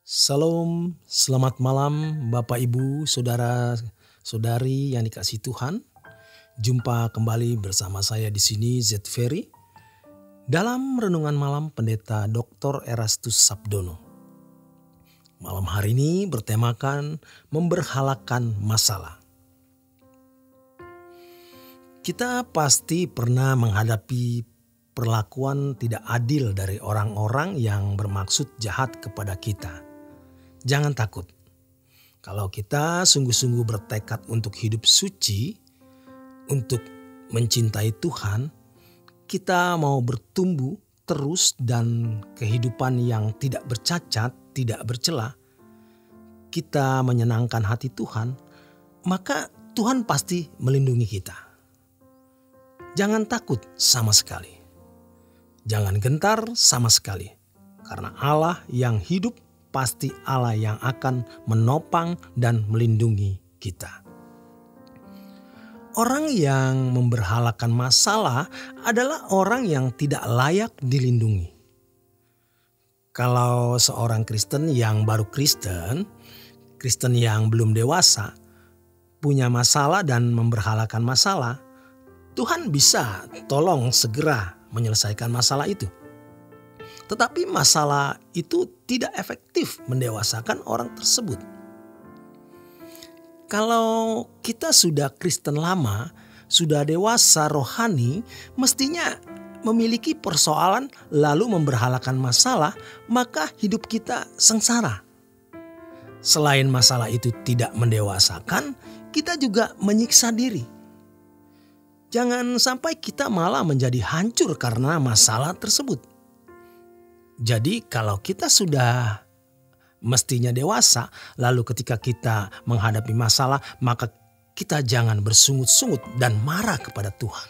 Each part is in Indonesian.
Salam, selamat malam Bapak Ibu, saudara-saudari yang dikasihi Tuhan. Jumpa kembali bersama saya di sini Z Ferry dalam renungan malam Pendeta Dr. Erastus Sabdono. Malam hari ini bertemakan memberhalakan masalah. Kita pasti pernah menghadapi perlakuan tidak adil dari orang-orang yang bermaksud jahat kepada kita. Jangan takut. Kalau kita sungguh-sungguh bertekad untuk hidup suci, untuk mencintai Tuhan, kita mau bertumbuh terus dan kehidupan yang tidak bercacat, tidak bercela, kita menyenangkan hati Tuhan, maka Tuhan pasti melindungi kita. Jangan takut sama sekali. Jangan gentar sama sekali. Karena Allah yang hidup pasti Allah yang akan menopang dan melindungi kita. Orang yang memberhalakan masalah adalah orang yang tidak layak dilindungi. Kalau seorang Kristen yang baru Kristen yang belum dewasa, punya masalah dan memberhalakan masalah, Tuhan bisa tolong segera menyelesaikan masalah itu. Tetapi masalah itu tidak efektif mendewasakan orang tersebut. Kalau kita sudah Kristen lama, sudah dewasa rohani, mestinya memiliki persoalan lalu memberhalakan masalah, maka hidup kita sengsara. Selain masalah itu tidak mendewasakan, kita juga menyiksa diri. Jangan sampai kita malah menjadi hancur karena masalah tersebut. Jadi kalau kita sudah mestinya dewasa, lalu ketika kita menghadapi masalah, maka kita jangan bersungut-sungut dan marah kepada Tuhan.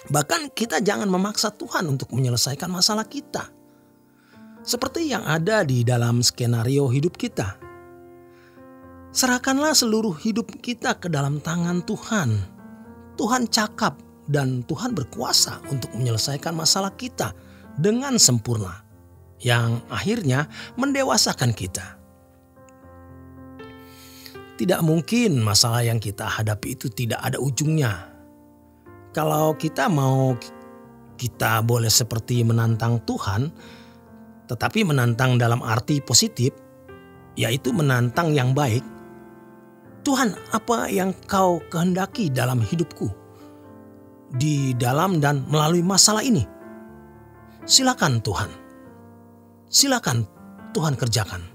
Bahkan kita jangan memaksa Tuhan untuk menyelesaikan masalah kita. Seperti yang ada di dalam skenario hidup kita. Serahkanlah seluruh hidup kita ke dalam tangan Tuhan. Tuhan cakap dan Tuhan berkuasa untuk menyelesaikan masalah kita dengan sempurna, yang akhirnya mendewasakan kita. Tidak mungkin masalah yang kita hadapi itu tidak ada ujungnya. Kalau kita mau, kita boleh seperti menantang Tuhan, tetapi menantang dalam arti positif, yaitu menantang yang baik. Tuhan, apa yang kau kehendaki dalam hidupku, di dalam dan melalui masalah ini? Silakan Tuhan. Silakan Tuhan kerjakan.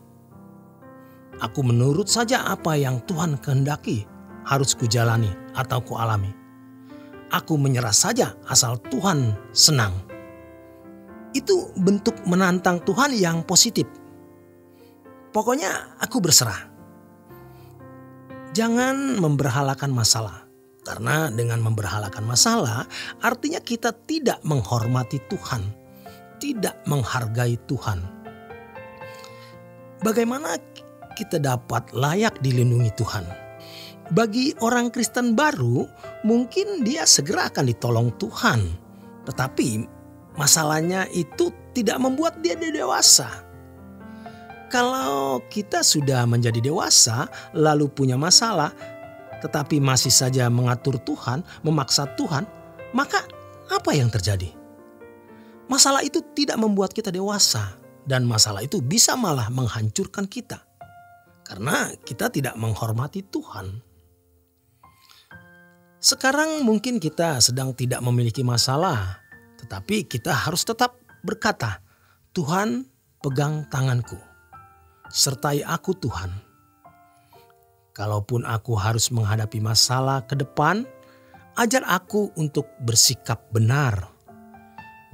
Aku menurut saja apa yang Tuhan kehendaki harus kujalani atau kualami. Aku menyerah saja asal Tuhan senang. Itu bentuk menantang Tuhan yang positif. Pokoknya aku berserah. Jangan memberhalakan masalah. Karena dengan memberhalakan masalah artinya kita tidak menghormati Tuhan. Tidak menghargai Tuhan. Bagaimana kita dapat layak dilindungi Tuhan? Bagi orang Kristen baru, mungkin dia segera akan ditolong Tuhan. Tetapi masalahnya itu tidak membuat dia dewasa. Kalau kita sudah menjadi dewasa, lalu punya masalah, tetapi masih saja mengatur Tuhan, memaksa Tuhan, maka apa yang terjadi? Masalah itu tidak membuat kita dewasa dan masalah itu bisa malah menghancurkan kita. Karena kita tidak menghormati Tuhan. Sekarang mungkin kita sedang tidak memiliki masalah, tetapi kita harus tetap berkata, Tuhan pegang tanganku, sertai aku Tuhan. Kalaupun aku harus menghadapi masalah ke depan, ajar aku untuk bersikap benar.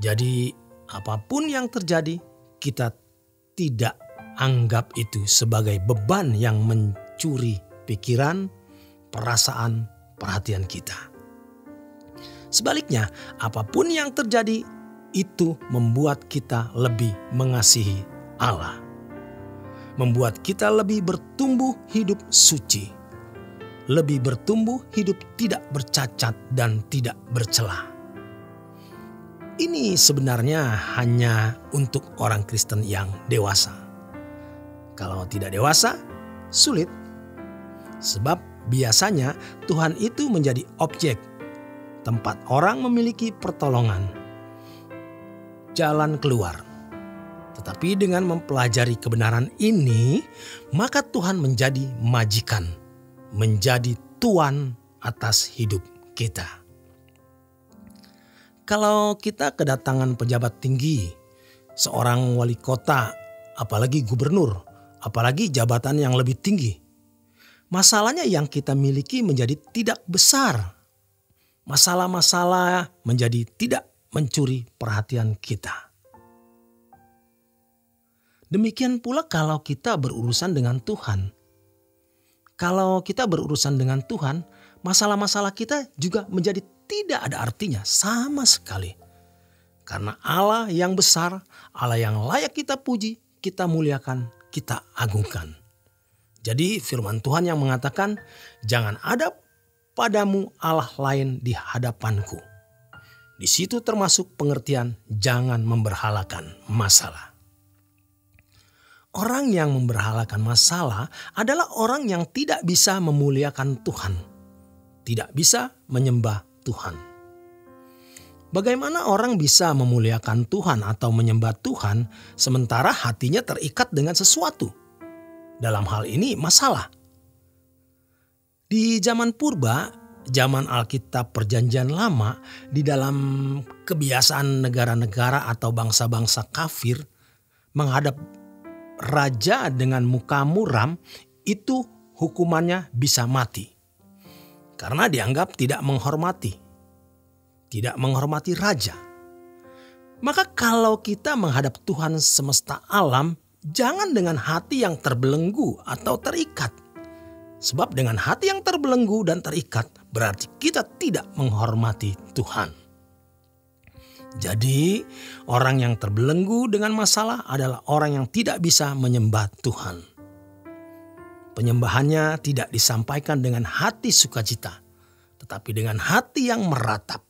Jadi apapun yang terjadi, kita tidak anggap itu sebagai beban yang mencuri pikiran, perasaan, perhatian kita. Sebaliknya, apapun yang terjadi, itu membuat kita lebih mengasihi Allah. Membuat kita lebih bertumbuh hidup suci. Lebih bertumbuh hidup tidak bercacat dan tidak bercela. Ini sebenarnya hanya untuk orang Kristen yang dewasa. Kalau tidak dewasa, sulit. Sebab biasanya Tuhan itu menjadi objek, tempat orang memiliki pertolongan, jalan keluar. Tetapi dengan mempelajari kebenaran ini, maka Tuhan menjadi majikan, menjadi tuan atas hidup kita. Kalau kita kedatangan pejabat tinggi, seorang wali kota, apalagi gubernur, apalagi jabatan yang lebih tinggi, masalahnya yang kita miliki menjadi tidak besar. Masalah-masalah menjadi tidak mencuri perhatian kita. Demikian pula kalau kita berurusan dengan Tuhan. Kalau kita berurusan dengan Tuhan, masalah-masalah kita juga menjadi tidak ada artinya sama sekali. Karena Allah yang besar, Allah yang layak kita puji, kita muliakan, kita agungkan. Jadi firman Tuhan yang mengatakan, jangan ada padamu Allah lain di hadapanku. Di situ termasuk pengertian jangan memberhalakan masalah. Orang yang memberhalakan masalah adalah orang yang tidak bisa memuliakan Tuhan, tidak bisa menyembah Tuhan. Bagaimana orang bisa memuliakan Tuhan atau menyembah Tuhan sementara hatinya terikat dengan sesuatu? Dalam hal ini masalah. Di zaman purba, zaman Alkitab Perjanjian Lama, di dalam kebiasaan negara-negara atau bangsa-bangsa kafir menghadap raja dengan muka muram, itu hukumannya bisa mati. Karena dianggap tidak menghormati raja. Maka kalau kita menghadap Tuhan semesta alam, jangan dengan hati yang terbelenggu atau terikat. Sebab dengan hati yang terbelenggu dan terikat berarti kita tidak menghormati Tuhan. Jadi orang yang terbelenggu dengan masalah adalah orang yang tidak bisa menyembah Tuhan. Penyembahannya tidak disampaikan dengan hati sukacita, tetapi dengan hati yang meratap.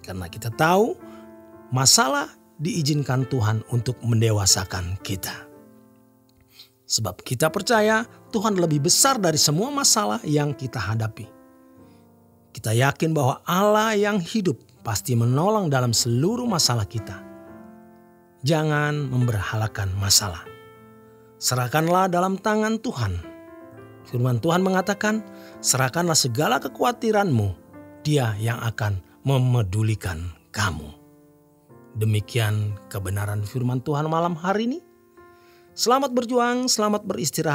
Karena kita tahu masalah diizinkan Tuhan untuk mendewasakan kita. Sebab kita percaya Tuhan lebih besar dari semua masalah yang kita hadapi. Kita yakin bahwa Allah yang hidup pasti menolong dalam seluruh masalah kita. Jangan memberhalakan masalah. Serahkanlah dalam tangan Tuhan. Firman Tuhan mengatakan, serahkanlah segala kekhawatiranmu, Dia yang akan memedulikan kamu. Demikian kebenaran firman Tuhan malam hari ini. Selamat berjuang, selamat beristirahat.